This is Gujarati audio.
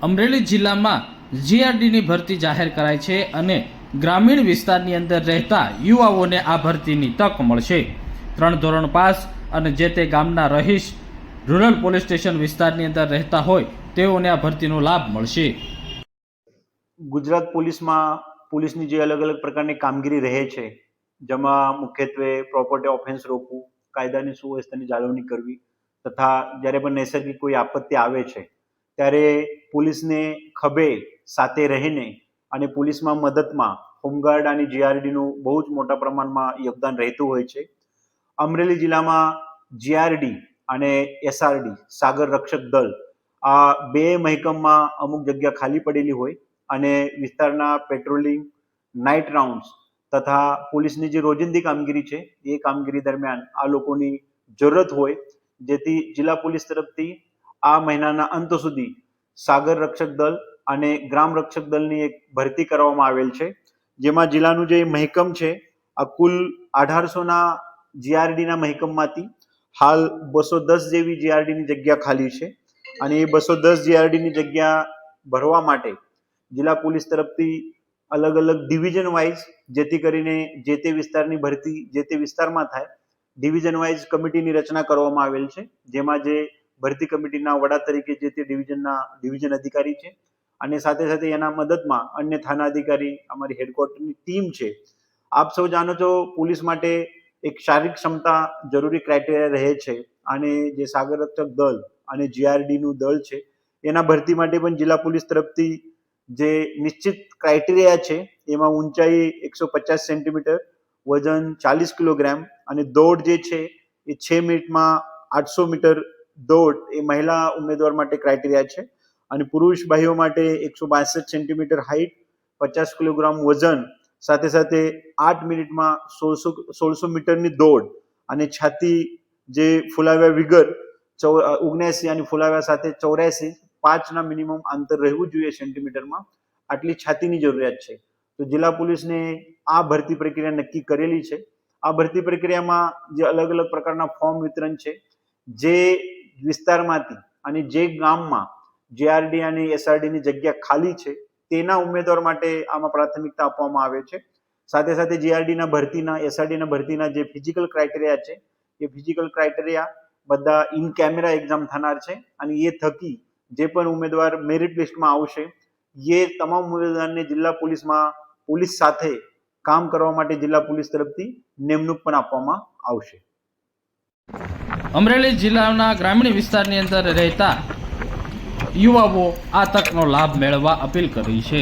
અમરેલી જિલ્લામાં જીઆરડીની ભરતી જાહેર કરાઈ છે અને ગ્રામીણ વિસ્તારની અંદર રહેતા યુવાઓને આ ભરતીની તક મળશે। 3 ધોરણ પાસ અને જે તે ગામના રહીશ રૂરલ પોલીસ સ્ટેશન વિસ્તારની અંદર રહેતા હોય તેઓને આ ભરતીનો લાભ મળશે। ગુજરાત પોલીસની જે અલગ અલગ પ્રકારની કામગીરી રહે છે, જેમાં મુખ્યત્વે પ્રોપર્ટી ઓફેન્સ રોકવું, કાયદાની સુવ્યવસ્થાની જાળવણી કરવી તથા જ્યારે પણ નૈસર્ગિક કોઈ આપત્તિ આવે છે ત્યારે પોલીસને ખભે સાથે રહીને અને પોલીસમાં મદદમાં હોમગાર્ડ અને જીઆરડીનું બહુ જ મોટા પ્રમાણમાં યોગદાન રહેતું હોય છે। અમરેલી જિલ્લામાં જીઆરડી અને એસઆરડી સાગર રક્ષક દળ આ બે મહેકમમાં અમુક જગ્યા ખાલી પડેલી હોય અને વિસ્તારના પેટ્રોલિંગ, નાઇટ રાઉન્ડ્સ તથા પોલીસની જે રોજિંદી કામગીરી છે એ કામગીરી દરમિયાન આ લોકોની જરૂરત હોય, જેથી જિલ્લા પોલીસ તરફથી આ મહિનાના અંત સુધી સાગર રક્ષક દળ અને ગ્રામ રક્ષક દળની એક ભરતી કરવામાં આવેલ છે, જેમાં જિલ્લાનું જે મહેકમ છે આ કુલ 1800ના જીઆરડીના મહેકમમાંથી હાલ 210 જેવી જીઆરડીની જગ્યા ખાલી છે અને એ 210 જીઆરડીની જગ્યા ભરવા માટે જિલ્લા પોલીસ તરફથી અલગ અલગ ડિવિઝન વાઇઝ, જેથી કરીને જે તે વિસ્તારની ભરતી જે તે વિસ્તારમાં થાય, ડિવિઝન વાઇઝ કમિટીની રચના કરવામાં આવેલ છે, જેમાં જે ભરતી કમિટીના વડા તરીકે જે તે ડિવિઝન અધિકારી છે અને સાથે સાથે એના મદદમાં અન્ય થાના અધિકારી, અમારી હેડક્વાર્ટરની ટીમ છે। આપ સૌ જાણો છો, પોલીસ માટે એક શારીરિક ક્ષમતા જરૂરી ક્રાઇટેરિયા રહે છે અને જે સાગર રક્ષક દળ અને જીઆરડીનું દળ છે એના ભરતી માટે પણ જિલ્લા પોલીસ તરફથી જે નિશ્ચિત ક્રાઇટેરિયા છે એમાં ઊંચાઈ 150 સેન્ટીમીટર, વજન 40 કિલોગ્રામ અને દોડ જે છે એ 6 મિનિટમાં 800 મીટર દોડ એ મહિલા ઉમેદવાર માટે ક્રાઇટેરિયા છે અને પુરુષ ભાઈઓ માટે 162 સેન્ટીમીટર હાઈટ, 50 કિલોગ્રામ વજન, સાથે સાથે 8 મિનિટમાં 1600 મીટરની દોડ અને છાતી જે ફુલાવ્યા વિગર 79 અને ફુલાવ્યા સાથે 84, 5ના મિનિમમ અંતર રહેવું જોઈએ સેન્ટીમીટરમાં, આટલી છાતીની જરૂરિયાત છે। તો જિલ્લા પોલીસને આ ભરતી પ્રક્રિયા નક્કી કરેલી છે। આ ભરતી પ્રક્રિયામાં જે અલગ અલગ પ્રકારના ફોર્મ વિતરણ છે, જે વિસ્તારમાંથી અને જે ગામમાં જીઆરડી અને એસઆરડીની જગ્યા ખાલી છે તેના ઉમેદવાર માટે આમાં પ્રાથમિકતા આપવામાં આવે છે। સાથે સાથે જીઆરડીના ભરતીના, એસઆરડીના ભરતીના જે ફિઝિકલ ક્રાઇટેરિયા છે એ ફિઝિકલ ક્રાઇટેરિયા બધા ઇન કેમેરા એક્ઝામ થનાર છે અને એ થકી જે પણ ઉમેદવાર મેરિટ લિસ્ટમાં આવશે એ તમામ ઉમેદવારને જિલ્લા પોલીસમાં પોલીસ સાથે કામ કરવા માટે જિલ્લા પોલીસ તરફથી નિમણૂક પણ આપવામાં આવશે। અમરેલી જિલ્લાના ગ્રામીણ વિસ્તારની અંદર રહેતા યુવાઓ આ તકનો લાભ મેળવવા અપીલ કરી છે।